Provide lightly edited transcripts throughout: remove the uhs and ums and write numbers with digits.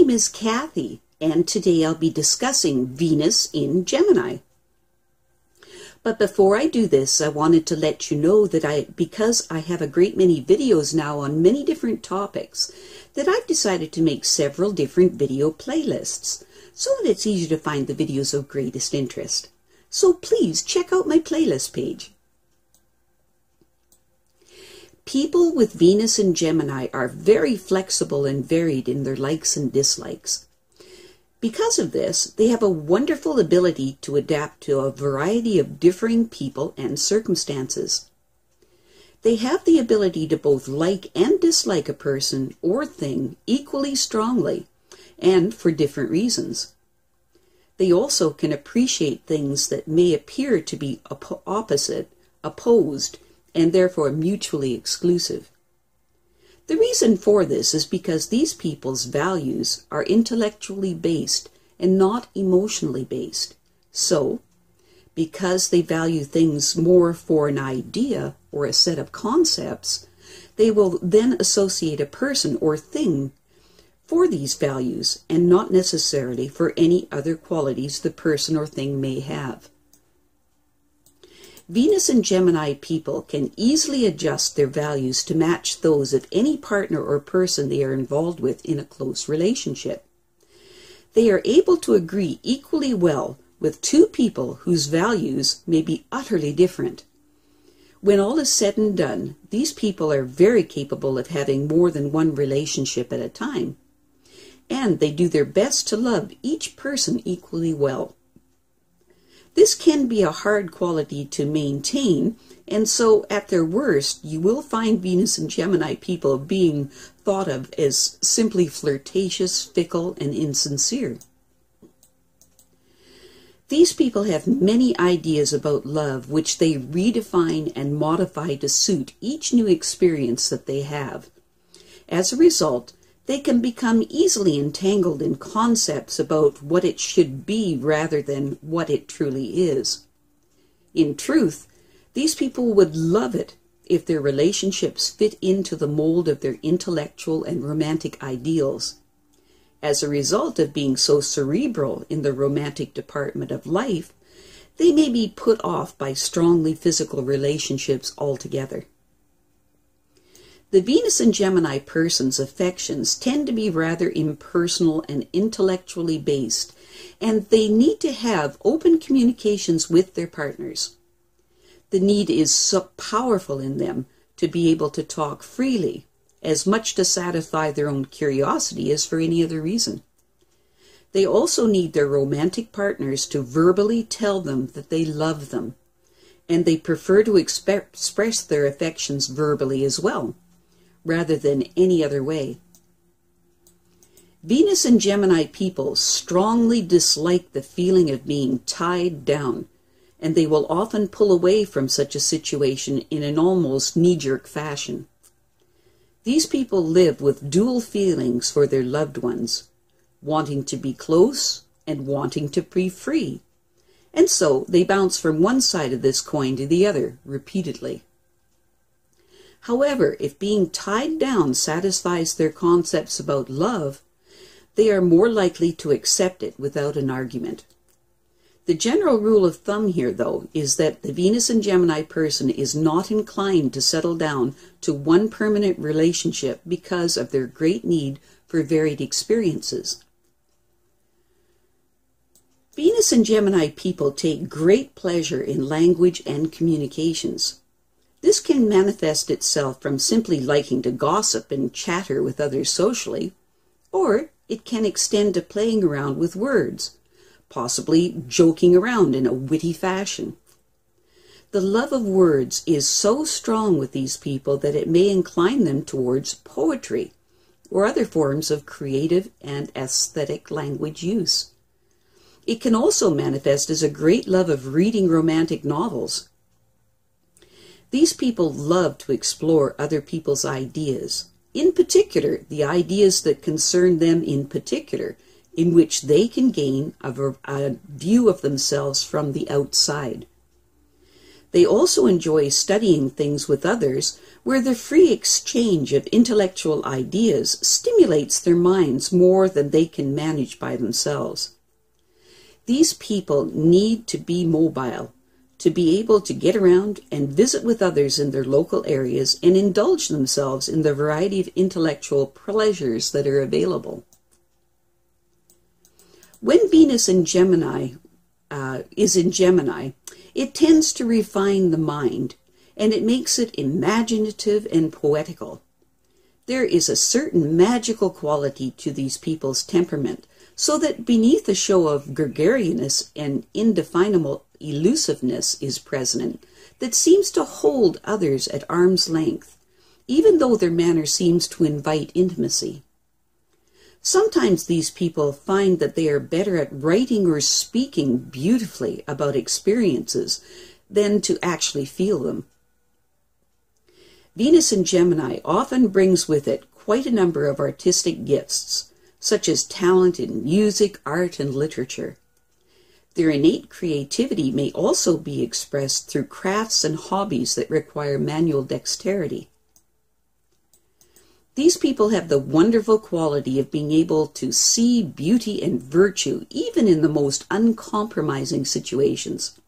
name is Kathy, and today I'll be discussing Venus in Gemini. But before I do this, I wanted to let you know that because I have a great many videos now on many different topics, that I've decided to make several different video playlists, so that it's easier to find the videos of greatest interest. So please check out my playlist page. People with Venus in Gemini are very flexible and varied in their likes and dislikes. Because of this, they have a wonderful ability to adapt to a variety of differing people and circumstances. They have the ability to both like and dislike a person or thing equally strongly, and for different reasons. They also can appreciate things that may appear to be opposed, and therefore mutually exclusive. The reason for this is because these people's values are intellectually based and not emotionally based. So, because they value things more for an idea or a set of concepts, they will then associate a person or thing for these values and not necessarily for any other qualities the person or thing may have. Venus and Gemini people can easily adjust their values to match those of any partner or person they are involved with in a close relationship. They are able to agree equally well with two people whose values may be utterly different. When all is said and done, these people are very capable of having more than one relationship at a time, and they do their best to love each person equally well. This can be a hard quality to maintain, and so at their worst, you will find Venus and Gemini people being thought of as simply flirtatious, fickle, and insincere. These people have many ideas about love which they redefine and modify to suit each new experience that they have. As a result, they can become easily entangled in concepts about what it should be rather than what it truly is. In truth, these people would love it if their relationships fit into the mold of their intellectual and romantic ideals. As a result of being so cerebral in the romantic department of life, they may be put off by strongly physical relationships altogether. The Venus and Gemini person's affections tend to be rather impersonal and intellectually based, and they need to have open communications with their partners. The need is so powerful in them to be able to talk freely, as much to satisfy their own curiosity as for any other reason. They also need their romantic partners to verbally tell them that they love them, and they prefer to express their affections verbally as well, rather than any other way. Venus and Gemini people strongly dislike the feeling of being tied down, and they will often pull away from such a situation in an almost knee-jerk fashion. These people live with dual feelings for their loved ones, wanting to be close and wanting to be free, and so they bounce from one side of this coin to the other repeatedly. However, if being tied down satisfies their concepts about love, they are more likely to accept it without an argument. The general rule of thumb here, though, is that the Venus and Gemini person is not inclined to settle down to one permanent relationship because of their great need for varied experiences. Venus and Gemini people take great pleasure in language and communications. This can manifest itself from simply liking to gossip and chatter with others socially, or it can extend to playing around with words, possibly joking around in a witty fashion. The love of words is so strong with these people that it may incline them towards poetry or other forms of creative and aesthetic language use. It can also manifest as a great love of reading romantic novels. These people love to explore other people's ideas, in particular the ideas that concern them in particular, in which they can gain a view of themselves from the outside. They also enjoy studying things with others, where the free exchange of intellectual ideas stimulates their minds more than they can manage by themselves. These people need to be mobile, to be able to get around and visit with others in their local areas and indulge themselves in the variety of intellectual pleasures that are available. When Venus in Gemini is in Gemini, it tends to refine the mind, and it makes it imaginative and poetical. There is a certain magical quality to these people's temperament, so that beneath a show of gregarious and indefinable elusiveness is present that seems to hold others at arm's length, even though their manner seems to invite intimacy. Sometimes these people find that they are better at writing or speaking beautifully about experiences than to actually feel them. Venus in Gemini often brings with it quite a number of artistic gifts, such as talent in music, art, and literature. Their innate creativity may also be expressed through crafts and hobbies that require manual dexterity. These people have the wonderful quality of being able to see beauty and virtue even in the most uncompromising situations.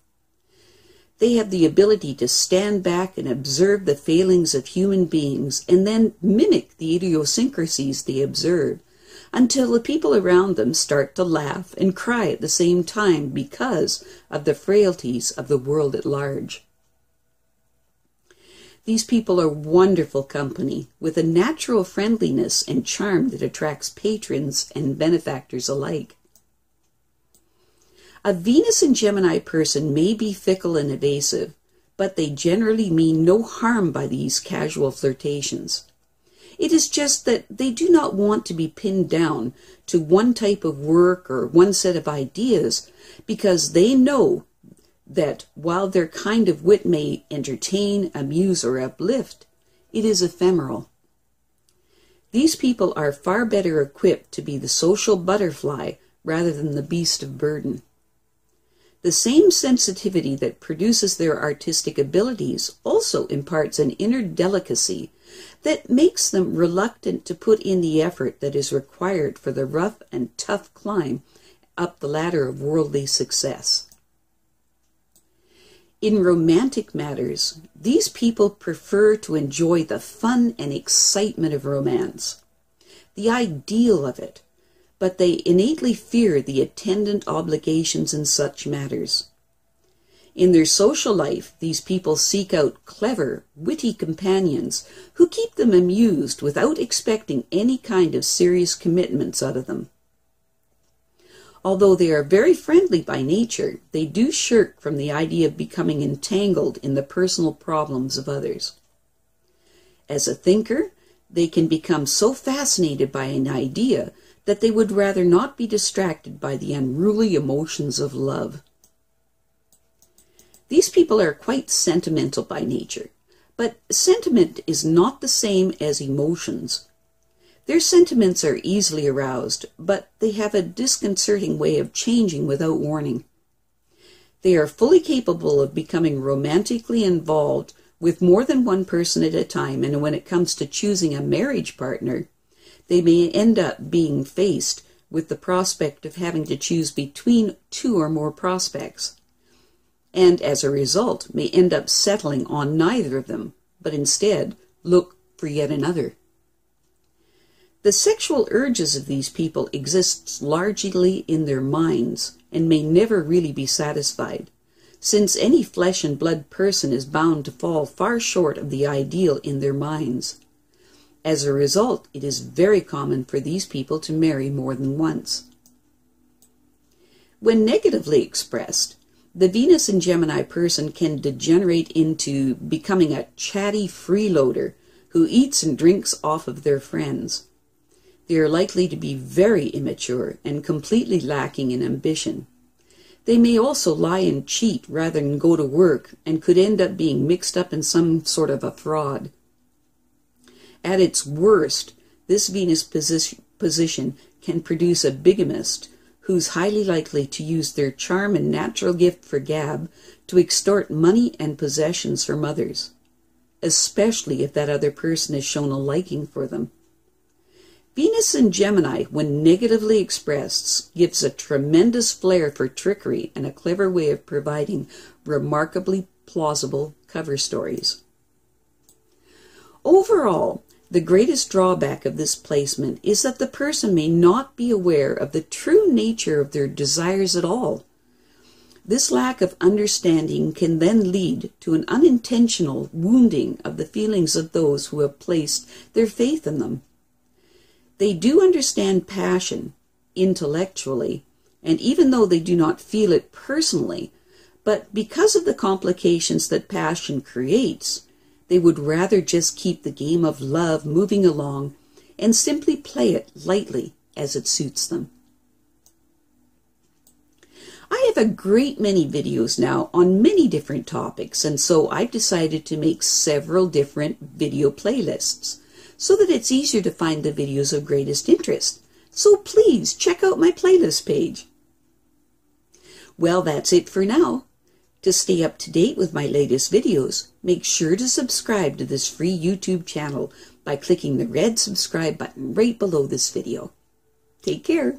They have the ability to stand back and observe the failings of human beings and then mimic the idiosyncrasies they observe until the people around them start to laugh and cry at the same time because of the frailties of the world at large. These people are wonderful company, with a natural friendliness and charm that attracts patrons and benefactors alike. A Venus in Gemini person may be fickle and evasive, but they generally mean no harm by these casual flirtations. It is just that they do not want to be pinned down to one type of work or one set of ideas, because they know that while their kind of wit may entertain, amuse, or uplift, it is ephemeral. These people are far better equipped to be the social butterfly rather than the beast of burden. The same sensitivity that produces their artistic abilities also imparts an inner delicacy that makes them reluctant to put in the effort that is required for the rough and tough climb up the ladder of worldly success. In romantic matters, these people prefer to enjoy the fun and excitement of romance, the ideal of it, but they innately fear the attendant obligations in such matters. In their social life, these people seek out clever, witty companions who keep them amused without expecting any kind of serious commitments out of them. Although they are very friendly by nature, they do shirk from the idea of becoming entangled in the personal problems of others. As a thinker, they can become so fascinated by an idea that they would rather not be distracted by the unruly emotions of love. These people are quite sentimental by nature, but sentiment is not the same as emotions. Their sentiments are easily aroused, but they have a disconcerting way of changing without warning. They are fully capable of becoming romantically involved with more than one person at a time, and when it comes to choosing a marriage partner, they may end up being faced with the prospect of having to choose between two or more prospects, and as a result may end up settling on neither of them, but instead look for yet another. The sexual urges of these people exist largely in their minds and may never really be satisfied, since any flesh and blood person is bound to fall far short of the ideal in their minds. As a result, it is very common for these people to marry more than once. When negatively expressed, the Venus in Gemini person can degenerate into becoming a chatty freeloader who eats and drinks off of their friends. They are likely to be very immature and completely lacking in ambition. They may also lie and cheat rather than go to work and could end up being mixed up in some sort of a fraud. At its worst, this Venus position can produce a bigamist who's highly likely to use their charm and natural gift for gab to extort money and possessions from others, especially if that other person has shown a liking for them. Venus in Gemini, when negatively expressed, gives a tremendous flair for trickery and a clever way of providing remarkably plausible cover stories. Overall, the greatest drawback of this placement is that the person may not be aware of the true nature of their desires at all. This lack of understanding can then lead to an unintentional wounding of the feelings of those who have placed their faith in them. They do understand passion intellectually, and even though they do not feel it personally, but because of the complications that passion creates, they would rather just keep the game of love moving along and simply play it lightly as it suits them. I have a great many videos now on many different topics, and so I've decided to make several different video playlists so that it's easier to find the videos of greatest interest. So please check out my playlist page. Well, that's it for now. To stay up to date with my latest videos, make sure to subscribe to this free YouTube channel by clicking the red subscribe button right below this video. Take care.